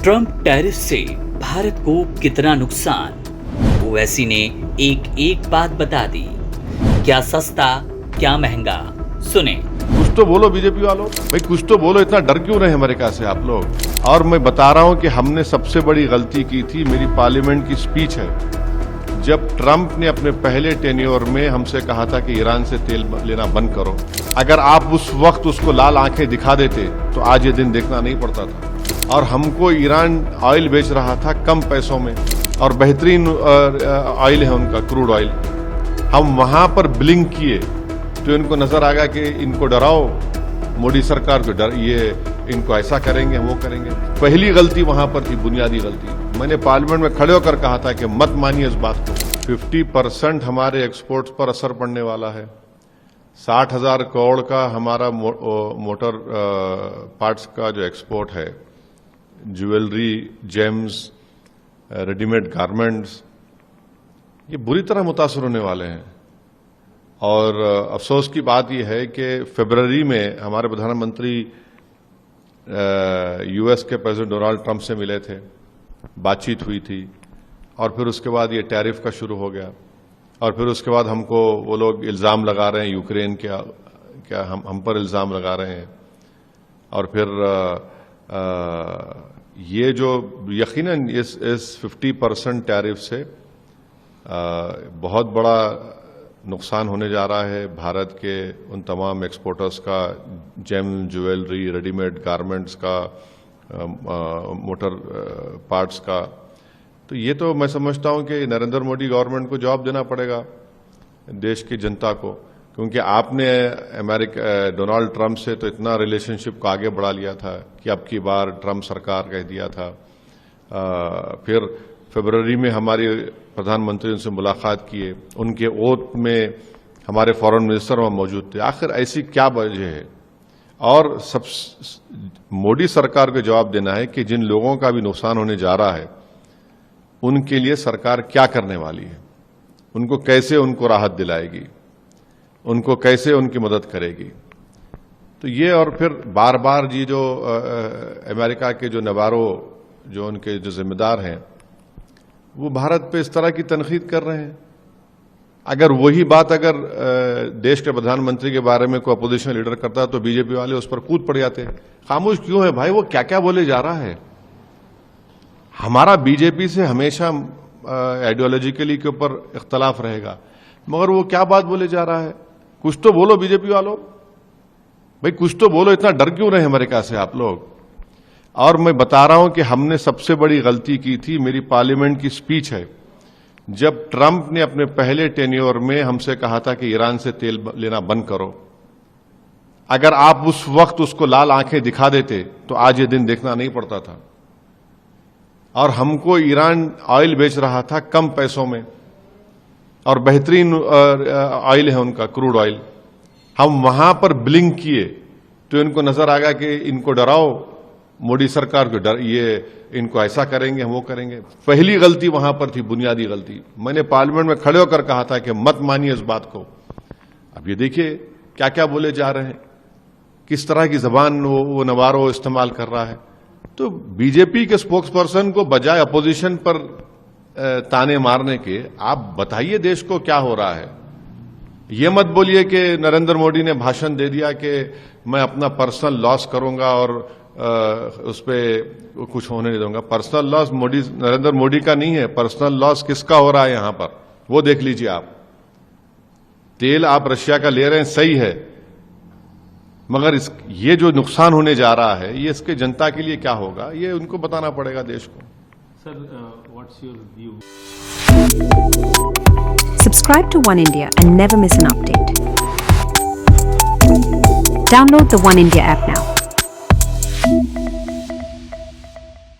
Trump tariff से भारत को कितना नुकसान, ओवैसी ने एक बात बता दी। क्या सस्ता क्या महंगा, सुने। कुछ तो बोलो बीजेपी वालों, भाई कुछ तो बोलो, इतना डर क्यों रहे अमेरिका से आप लोग। और मैं बता रहा हूं कि हमने सबसे बड़ी गलती की थी। मेरी पार्लियामेंट की स्पीच है जब ट्रंप ने अपने पहले टेन्योर में हमसे कहा था कि ईरान से तेल लेना बंद करो। अगर आप उस वक्त उसको लाल आंखें दिखा देते तो आज ये दिन देखना नहीं पड़ता था। और हमको ईरान ऑयल बेच रहा था कम पैसों में, और बेहतरीन ऑयल है उनका, क्रूड ऑयल। हम वहां पर ब्लिंक किए तो इनको नजर आ गया कि इनको डराओ, मोदी सरकार को डर, ये इनको ऐसा करेंगे वो करेंगे। पहली गलती वहां पर थी, बुनियादी गलती। मैंने पार्लियामेंट में खड़े होकर कहा था कि मत मानिए इस बात को। 50% हमारे एक्सपोर्ट्स पर असर पड़ने वाला है। 60,000 करोड़ का हमारा मोटर पार्ट्स का जो एक्सपोर्ट है, ज्वेलरी, जेम्स, रेडीमेड गारमेंट्स, ये बुरी तरह मुतासर होने वाले हैं। और अफसोस की बात यह है कि फरवरी में हमारे प्रधानमंत्री यूएस के प्रेसिडेंट डोनाल्ड ट्रंप से मिले थे, बातचीत हुई थी, और फिर उसके बाद ये टैरिफ का शुरू हो गया। और फिर उसके बाद हमको वो लोग इल्ज़ाम लगा रहे हैं, यूक्रेन क्या हम पर इल्ज़ाम लगा रहे हैं। और फिर ये जो यकीनन इस 50% टैरिफ से बहुत बड़ा नुकसान होने जा रहा है भारत के उन तमाम एक्सपोर्टर्स का, जेम, ज्वेलरी, रेडीमेड गारमेंट्स का, मोटर पार्ट्स का। तो ये तो मैं समझता हूं कि नरेंद्र मोदी गवर्नमेंट को जवाब देना पड़ेगा देश की जनता को, क्योंकि आपने डोनाल्ड ट्रंप से तो इतना रिलेशनशिप को आगे बढ़ा लिया था कि अब की बार ट्रंप सरकार कह दिया था। फिर फरवरी में हमारी प्रधानमंत्री उनसे मुलाकात किए, उनके ओथ में हमारे फॉरेन मिनिस्टर वहां मौजूद थे। आखिर ऐसी क्या वजह है? और सब मोदी सरकार को जवाब देना है कि जिन लोगों का भी नुकसान होने जा रहा है उनके लिए सरकार क्या करने वाली है, उनको कैसे उनको राहत दिलाएगी, उनको कैसे उनकी मदद करेगी। तो ये, और फिर बार बार ये जो अमेरिका के जो नवारो, जो उनके जो जिम्मेदार हैं, वो भारत पे इस तरह की तनकीद कर रहे हैं। अगर वही बात अगर देश के प्रधानमंत्री के बारे में कोई अपोजिशन लीडर करता तो बीजेपी वाले उस पर कूद पड़ जाते। खामोश क्यों है भाई? वो क्या क्या बोले जा रहा है। हमारा बीजेपी से हमेशा आइडियोलॉजिकली के ऊपर इख्तलाफ रहेगा, मगर वो क्या बात बोले जा रहा है? कुछ तो बोलो बीजेपी वालों, भाई कुछ तो बोलो, इतना डर क्यों रहे अमेरिका से आप लोग। और मैं बता रहा हूं कि हमने सबसे बड़ी गलती की थी। मेरी पार्लियामेंट की स्पीच है जब ट्रंप ने अपने पहले टेन्योर में हमसे कहा था कि ईरान से तेल लेना बंद करो। अगर आप उस वक्त उसको लाल आंखें दिखा देते तो आज ये दिन देखना नहीं पड़ता था। और हमको ईरान ऑयल बेच रहा था कम पैसों में, और बेहतरीन ऑयल है उनका, क्रूड ऑयल। हम वहां पर ब्लिंक किए तो इनको नजर आ गया कि इनको डराओ, मोदी सरकार को डर, ये इनको ऐसा करेंगे वो करेंगे। पहली गलती वहां पर थी, बुनियादी गलती। मैंने पार्लियामेंट में खड़े होकर कहा था कि मत मानिए इस बात को। अब ये देखिए क्या क्या बोले जा रहे हैं, किस तरह की जबान वो नवारो इस्तेमाल कर रहा है। तो बीजेपी के स्पोक्स पर्सन को बजाय अपोजिशन पर ताने मारने के, आप बताइए देश को क्या हो रहा है। ये मत बोलिए कि नरेंद्र मोदी ने भाषण दे दिया कि मैं अपना पर्सनल लॉस करूंगा और उस पर कुछ होने नहीं दूंगा। पर्सनल लॉस नरेंद्र मोदी का नहीं है, पर्सनल लॉस किसका हो रहा है यहां पर, वो देख लीजिए आप। तेल आप रशिया का ले रहे हैं, सही है, मगर ये जो नुकसान होने जा रहा है ये इसके जनता के लिए क्या होगा, ये उनको बताना पड़ेगा देश को। Sir, what's your view? Subscribe to One India and never miss an update. Download the One India app now.